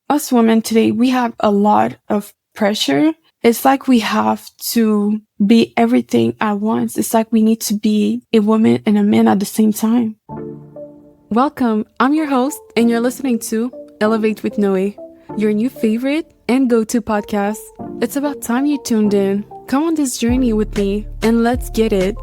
us women today, we have a lot of pressure. It's like we have to be everything at once. It's like we need to be a woman and a man at the same time. Welcome. I'm your host, and you're listening to Elevate with Noemie, your new favorite and go-to podcast. It's about time you tuned in. Come on this journey with me, and let's get it.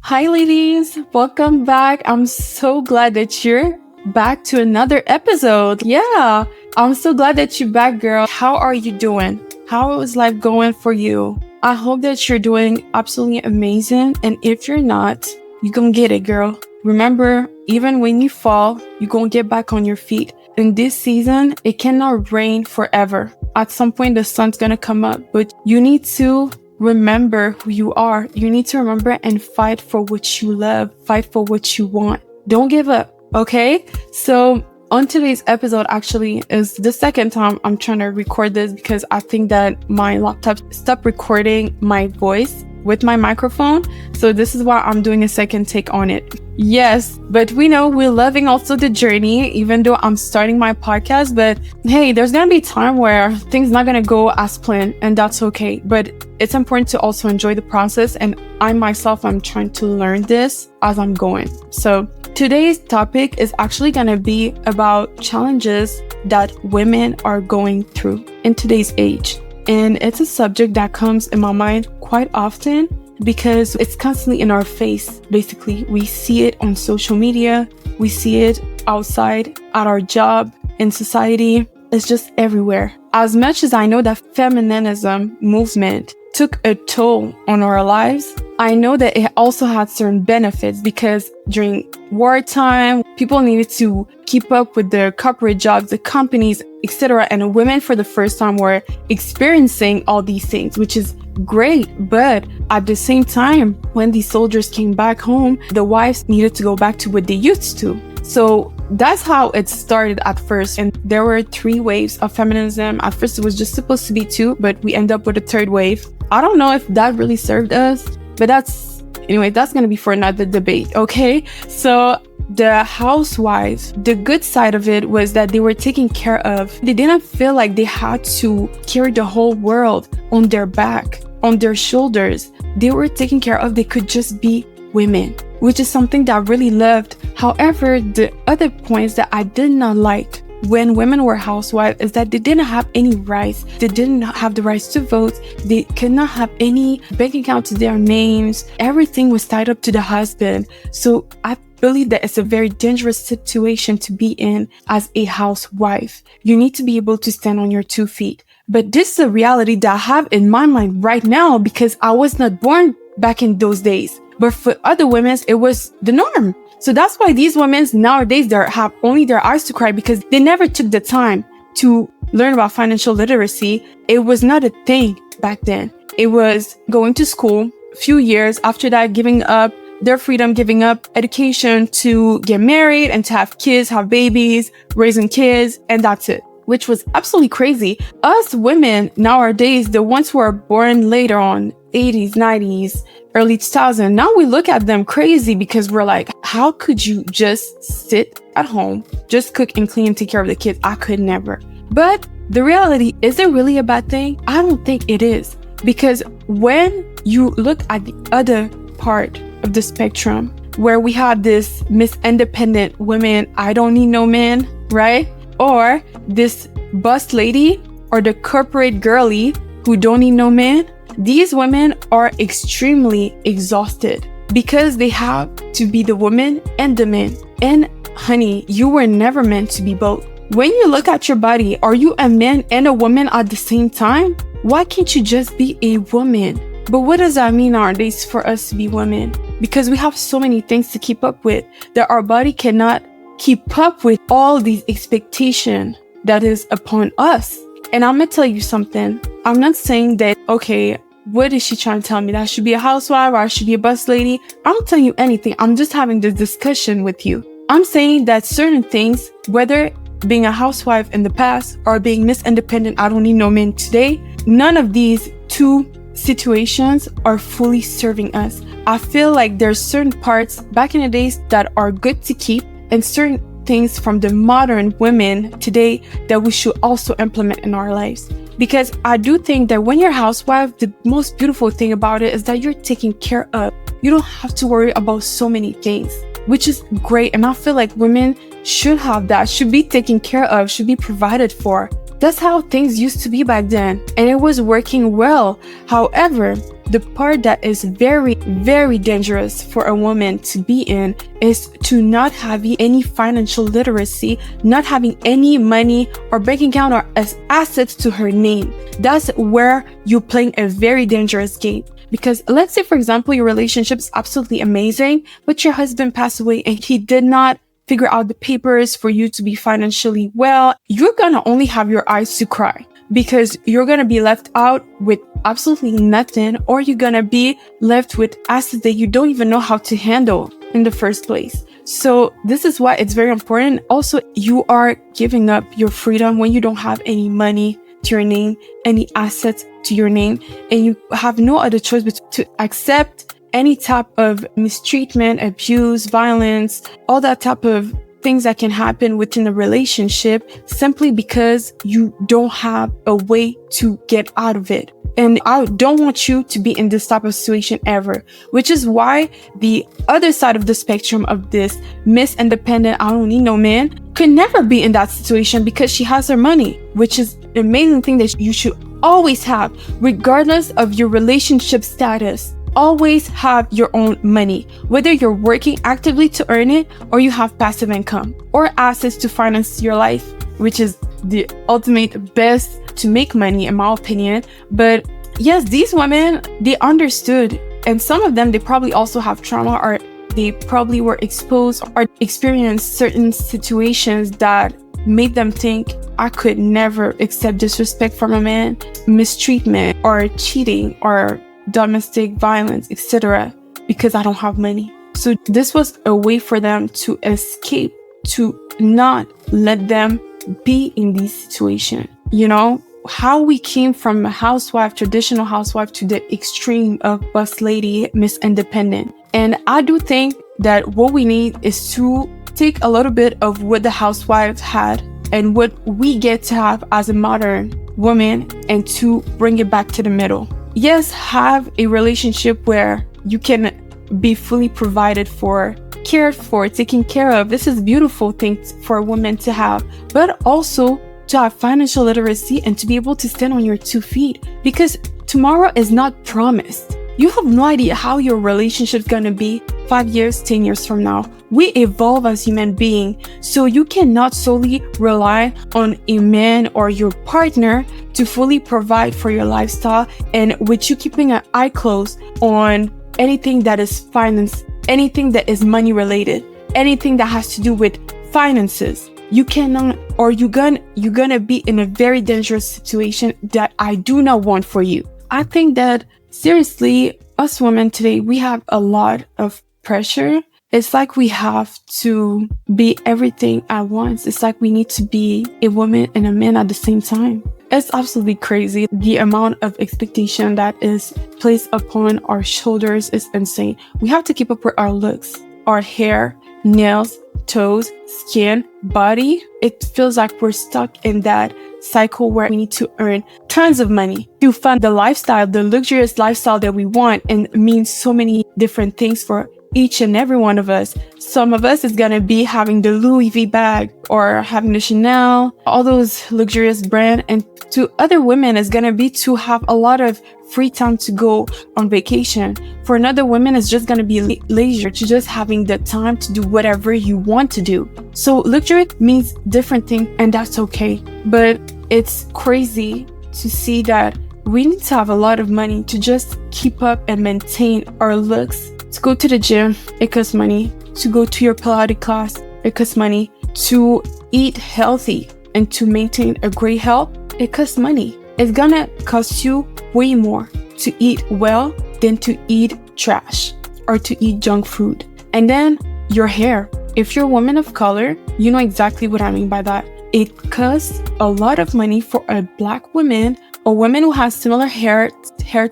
Hi, ladies. Welcome back. I'm so glad that you're back to another episode. Yeah, I'm so glad that you're back, girl. How are you doing? How is life going for you? I hope that you're doing absolutely amazing. And if you're not, you're gonna get it, girl. Remember, even when you fall, you're gonna get back on your feet. In this season, it cannot rain forever. At some point, the sun's gonna come up, but you need to remember who you are. You need to remember and fight for what you love, fight for what you want. Don't give up, okay? So on today's episode, actually, is the second time I'm trying to record this because I think that my laptop stopped recording my voice with my microphone. So this is why I'm doing a second take on it. Yes, but we know we're loving also the journey, even though I'm starting my podcast. But hey, there's gonna be time where things not gonna go as planned, and that's okay. But it's important to also enjoy the process. And I myself, I'm trying to learn this as I'm going. So today's topic is actually gonna be about challenges that women are going through in today's age. And it's a subject that comes in my mind quite often because it's constantly in our face. Basically, we see it on social media, we see it outside, at our job, in society. It's just everywhere. As much as I know that feminism movement took a toll on our lives, I know that it also had certain benefits because during wartime, people needed to keep up with their corporate jobs, the companies, etc. And women for the first time were experiencing all these things, which is great. But at the same time, when these soldiers came back home, the wives needed to go back to what they used to. So that's how it started at first. And there were 3 waves of feminism. At first, it was just supposed to be 2, but we end up with a 3rd wave. I don't know if that really served us, but that's going to be for another debate. Okay. So the housewives, the good side of it was that they were taken care of. They didn't feel like they had to carry the whole world on their back, on their shoulders. They were taken care of. They could just be women, which is something that I really loved. However, the other points that I did not like when women were housewives is that they didn't have any rights. They didn't have the rights to vote. They could not have any bank account to their names. Everything was tied up to the husband. So I believe that it's a very dangerous situation to be in as a housewife. You need to be able to stand on your 2 feet. But this is a reality that I have in my mind right now because I was not born back in those days. But for other women, it was the norm. So that's why these women nowadays, they have only their eyes to cry because they never took the time to learn about financial literacy. It was not a thing back then. It was going to school, a few years after that, giving up their freedom, giving up education to get married and to have kids, have babies, raising kids, and that's it, which was absolutely crazy. Us women nowadays, the ones who are born later on, 80s, 90s, early 2000s, now we look at them crazy because we're like, how could you just sit at home, just cook and clean and take care of the kids? I could never. But the reality, is it really a bad thing? I don't think it is. Because when you look at the other part of the spectrum, where we have this Miss Independent women, I don't need no man, right? Or this boss lady or the corporate girly who don't need no man, these women are extremely exhausted because they have to be the woman and the man. And honey, you were never meant to be both. When you look at your body, are you a man and a woman at the same time? Why can't you just be a woman? But what does that mean nowadays for us to be women? Because we have so many things to keep up with that our body cannot keep up with all these expectations that is upon us. And I'm gonna tell you something. I'm not saying that, okay, what is she trying to tell me? That I should be a housewife or I should be a boss lady? I'm not telling you anything. I'm just having this discussion with you. I'm saying that certain things, whether being a housewife in the past or being Miss Independent, I don't need no man today, none of these 2 situations are fully serving us. I feel like there's certain parts back in the days that are good to keep and certain things from the modern women today that we should also implement in our lives. Because I do think that when you're a housewife, the most beautiful thing about it is that you're taken care of. You don't have to worry about so many things, which is great. And I feel like women should have that, should be taken care of, should be provided for. That's how things used to be back then, and it was working well. However, the part that is very, very dangerous for a woman to be in is to not having any financial literacy, not having any money or bank account or assets to her name. That's where you're playing a very dangerous game. Because let's say, for example, your relationship is absolutely amazing, but your husband passed away and he did not figure out the papers for you to be financially well. You're gonna only have your eyes to cry because you're gonna be left out with absolutely nothing, or you're gonna be left with assets that you don't even know how to handle in the first place. So this is why it's very important. Also, you are giving up your freedom when you don't have any money to your name, any assets to your name, and you have no other choice but to accept any type of mistreatment, abuse, violence, all that type of things that can happen within a relationship simply because you don't have a way to get out of it. And I don't want you to be in this type of situation ever, which is why the other side of the spectrum of this Miss Independent, I don't need no man, could never be in that situation because she has her money, which is an amazing thing that you should always have, regardless of your relationship status. Always have your own money, whether you're working actively to earn it or you have passive income or assets to finance your life, which is the ultimate best to make money, in my opinion. But yes, these women, they understood, and some of them, they probably also have trauma, or they probably were exposed or experienced certain situations that made them think, I could never accept disrespect from a man, mistreatment or cheating or domestic violence, etc., because I don't have money. So this was a way for them to escape, to not let them be in this situation. You know, how we came from a housewife, traditional housewife, to the extreme of boss lady, Miss Independent. And I do think that what we need is to take a little bit of what the housewives had and what we get to have as a modern woman and to bring it back to the middle. Yes, have a relationship where you can be fully provided for, cared for, taken care of. This is a beautiful thing for a woman to have, but also to have financial literacy and to be able to stand on your 2 feet, because tomorrow is not promised. You have no idea how your relationship's gonna be 5 years, 10 years from now. We evolve as human beings, so you cannot solely rely on a man or your partner to fully provide for your lifestyle, and with you keeping an eye closed on anything that is finance, anything that is money related, anything that has to do with finances. You cannot, or you're gonna be in a very dangerous situation that I do not want for you. I think that seriously, us women today, we have a lot of pressure. It's like we have to be everything at once. It's like we need to be a woman and a man at the same time. It's absolutely crazy. The amount of expectation that is placed upon our shoulders is insane. We have to keep up with our looks, our hair, nails, toes, skin, body. It feels like we're stuck in that cycle where we need to earn tons of money to fund the lifestyle, the luxurious lifestyle that we want, and it means so many different things for each and every one of us. Some of us is gonna be having the Louis V bag or having the Chanel, all those luxurious brands, and to other women is gonna be to have a lot of free time to go on vacation. For another woman, it's just gonna be leisure, to just having the time to do whatever you want to do. So luxury means different things, and that's okay. But it's crazy to see that we need to have a lot of money to just keep up and maintain our looks. To go to the gym, it costs money. To go to your Pilates class, it costs money. To eat healthy and to maintain a great health, it costs money. It's gonna cost you way more to eat well than to eat trash or to eat junk food. And then your hair. If you're a woman of color, you know exactly what I mean by that. It costs a lot of money for a black woman, a woman who has similar hair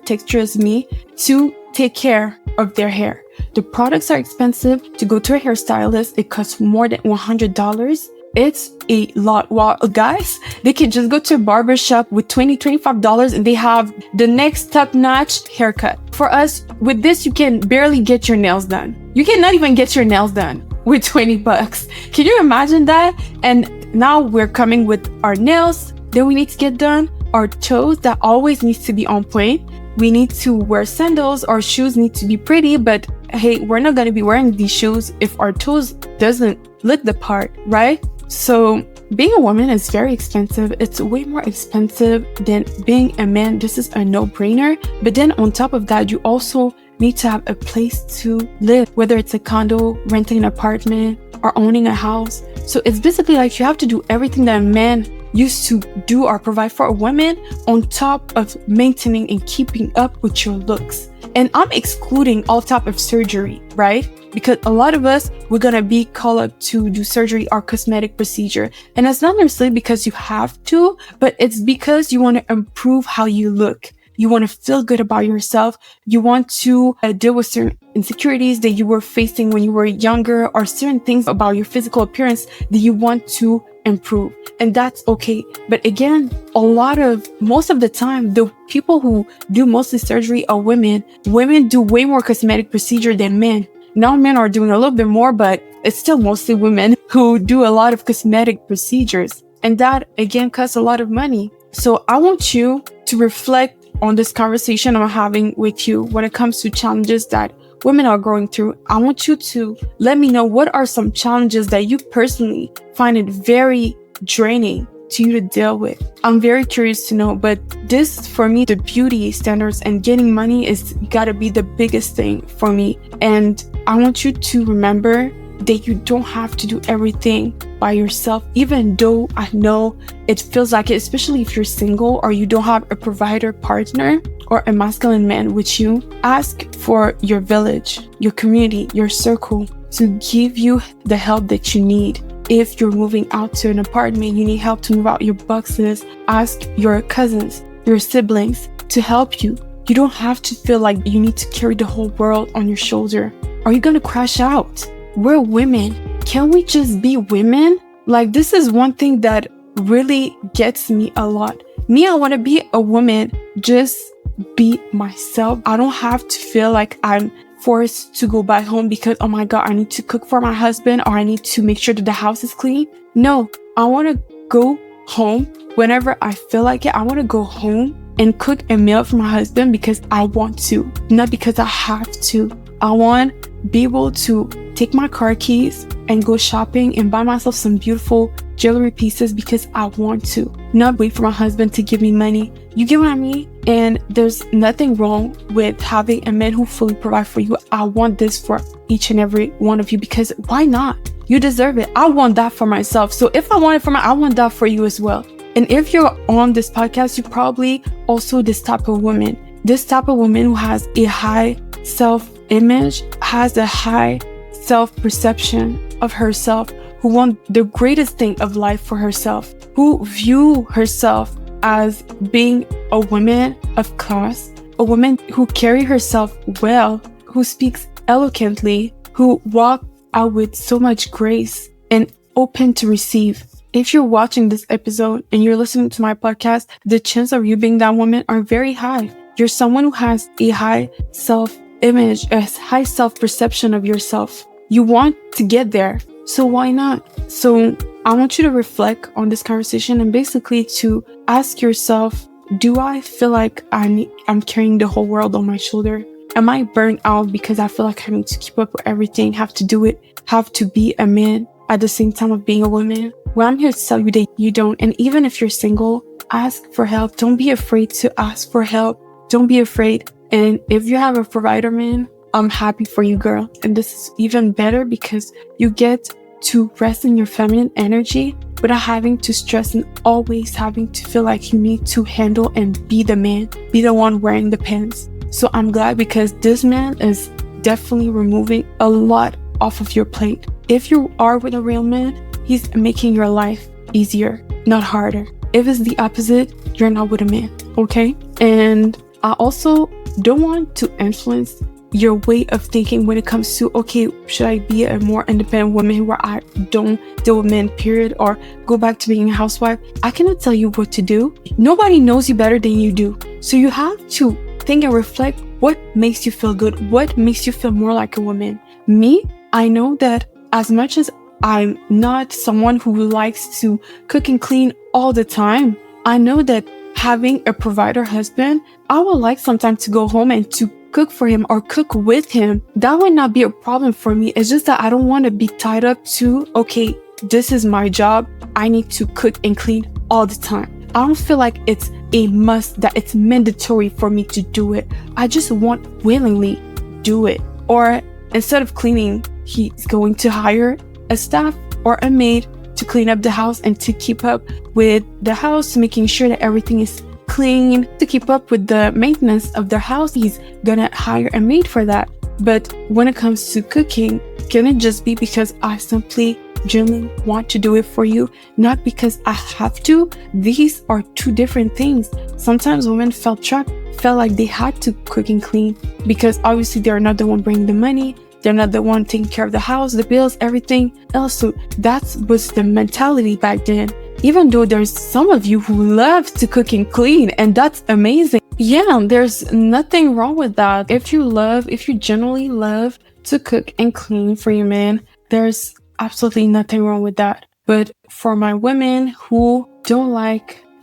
texture as me, to take care of their hair. The products are expensive. To go to a hairstylist, it costs more than $100. It's a lot. Well, guys, they can just go to a barber shop with $20, $25 and they have the next top-notch haircut. For us, with this, you can barely get your nails done. You cannot even get your nails done with $20. Can you imagine that? And now we're coming with our nails that we need to get done, our toes that always needs to be on point. We need to wear sandals, our shoes need to be pretty, but hey, we're not going to be wearing these shoes if our toes doesn't look the part, right? So being a woman is very expensive. It's way more expensive than being a man. This is a no-brainer. But then on top of that, you also need to have a place to live, whether it's a condo, renting an apartment, or owning a house. So it's basically like you have to do everything that a man used to do or provide for a woman on top of maintaining and keeping up with your looks. And I'm excluding all type of surgery, right? Because a lot of us, we're gonna be called up to do surgery or cosmetic procedure. And it's not necessarily because you have to, but it's because you want to improve how you look. You want to feel good about yourself. You want to deal with certain insecurities that you were facing when you were younger, or certain things about your physical appearance that you want to improve. And that's okay. But again, most of the time, the people who do mostly surgery are women. Women do way more cosmetic procedure than men. Now men are doing a little bit more, but it's still mostly women who do a lot of cosmetic procedures. And that, again, costs a lot of money. So I want you to reflect on this conversation I'm having with you when it comes to challenges that women are going through. I want you to let me know what are some challenges that you personally find it very draining to you to deal with. I'm very curious to know, but this, for me, the beauty standards and getting money is gotta be the biggest thing for me. And I want you to remember that you don't have to do everything by yourself, even though I know it feels like it, especially if you're single or you don't have a provider partner or a masculine man with you. Ask for your village, your community, your circle to give you the help that you need. If you're moving out to an apartment, you need help to move out your boxes, ask your cousins, your siblings to help you. You don't have to feel like you need to carry the whole world on your shoulder. Are you gonna crash out? We're women. Can we just be women? Like, this is one thing that really gets me a lot. Me, I want to be a woman, just be myself. I don't have to feel like I'm forced to go back home because, oh my God, I need to cook for my husband or I need to make sure that the house is clean. No, I want to go home whenever I feel like it. I want to go home and cook a meal for my husband because I want to, not because I have to. I want to be able to take my car keys and go shopping and buy myself some beautiful jewelry pieces because I want to, not wait for my husband to give me money. You get what I mean? And there's nothing wrong with having a man who fully provides for you. I want this for each and every one of you because why not? You deserve it. I want that for myself. So if I want it I want that for you as well. And if you're on this podcast, you're probably also this type of woman. This type of woman who has a high self-image, has a high self-perception of herself, who wants the greatest thing of life for herself, who view herself as being a woman of class, a woman who carry herself well, who speaks eloquently, who walk out with so much grace and open to receive. If you're watching this episode and you're listening to my podcast, the chance of you being that woman are very high. You're someone who has a high self-image, a high self-perception of yourself. You want to get there, so why not? So I want you to reflect on this conversation and basically to ask yourself, do I feel like I'm carrying the whole world on my shoulder? Am I burnt out because I feel like I need to keep up with everything, have to do it, have to be a man at the same time of being a woman? Well, I'm here to tell you that you don't. And even if you're single, ask for help. Don't be afraid to ask for help. Don't be afraid. And if you have a provider man, I'm happy for you, girl. And this is even better because you get to rest in your feminine energy without having to stress and always having to feel like you need to handle and be the man, be the one wearing the pants. So I'm glad because this man is definitely removing a lot off of your plate. If you are with a real man, he's making your life easier, not harder. If it's the opposite, you're not with a man, okay? And I also don't want to influence your way of thinking when it comes to, okay, should I be a more independent woman where I don't deal with men, period, or go back to being a housewife? I cannot tell you what to do. Nobody knows you better than you do. So you have to think and reflect what makes you feel good, what makes you feel more like a woman. Me, I know that as much as I'm not someone who likes to cook and clean all the time, I know that having a provider husband, I would like sometimes to go home and to cook for him or cook with him. That would not be a problem for me. It's just that I don't want to be tied up to, okay, this is my job. I need to cook and clean all the time. I don't feel like it's a must, that it's mandatory for me to do it. I just want willingly do it. Or instead of cleaning, he's going to hire a staff or a maid to clean up the house and to keep up with the house, making sure that everything is clean, to keep up with the maintenance of their house. He's gonna hire a maid for that. But when it comes to cooking, can it just be because I simply genuinely want to do it for you, not because I have to? These are two different things. Sometimes women felt like they had to cook and clean because obviously they're not the one bringing the money. They're not the one taking care of the house, the bills, everything else. So that was the mentality back then. Even though there's some of you who love to cook and clean, and that's amazing. Yeah, there's nothing wrong with that. If you genuinely love to cook and clean for your man, there's absolutely nothing wrong with that. But for my women who don't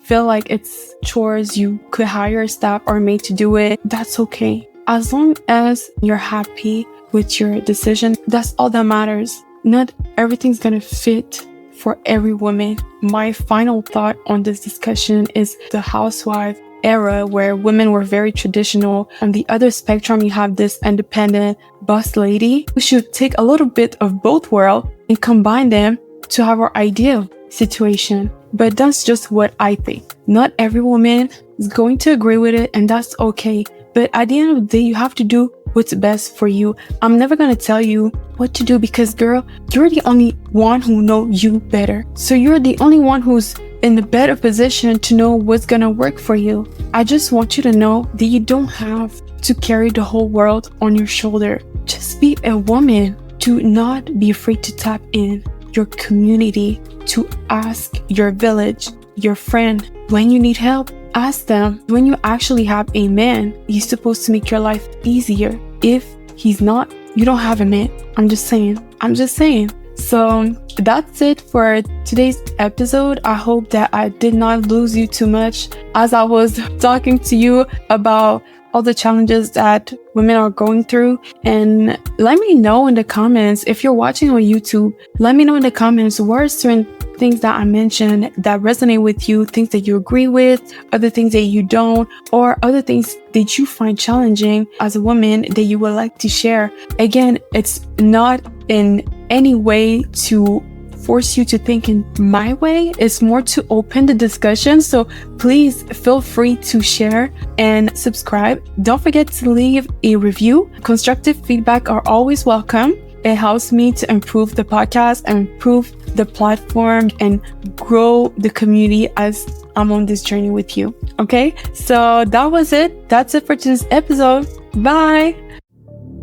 feel like it's chores, you could hire a staff or maid to do it, that's okay. As long as you're happy with your decision, that's all that matters. Not everything's gonna fit for every woman. My final thought on this discussion is the housewife era where women were very traditional. On the other spectrum, you have this independent boss lady who should take a little bit of both worlds and combine them to have our ideal situation. But that's just what I think. Not every woman is going to agree with it, and that's okay. But at the end of the day, you have to do what's best for you. I'm never going to tell you what to do because, girl, you're the only one who knows you better. So you're the only one who's in the better position to know what's going to work for you. I just want you to know that you don't have to carry the whole world on your shoulder. Just be a woman. Do not be afraid to tap in your community, to ask your village, your friend, when you need help. Ask them. When you actually have a man, he's supposed to make your life easier. If he's not, you don't have a man. I'm just saying. So that's it for today's episode. I hope that I did not lose you too much as I was talking to you about all the challenges that women are going through. And let me know in the comments, if you're watching on YouTube, let me know in the comments what are certain things that I mentioned that resonate with you, things that you agree with, other things that you don't, or other things that you find challenging as a woman that you would like to share. Again, it's not in any way to force you to think in my way. It's more to open the discussion. So please feel free to share and subscribe. Don't forget to leave a review. Constructive feedback are always welcome. It helps me to improve the podcast and improve the platform and grow the community as I'm on this journey with you. Okay, so that was it. That's it for today's episode. Bye.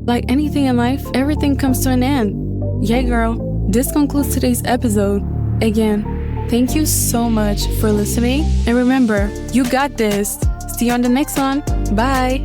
Like anything in life, everything comes to an end. Yeah, girl. This concludes today's episode. Again, thank you so much for listening. And remember, you got this. See you on the next one. Bye.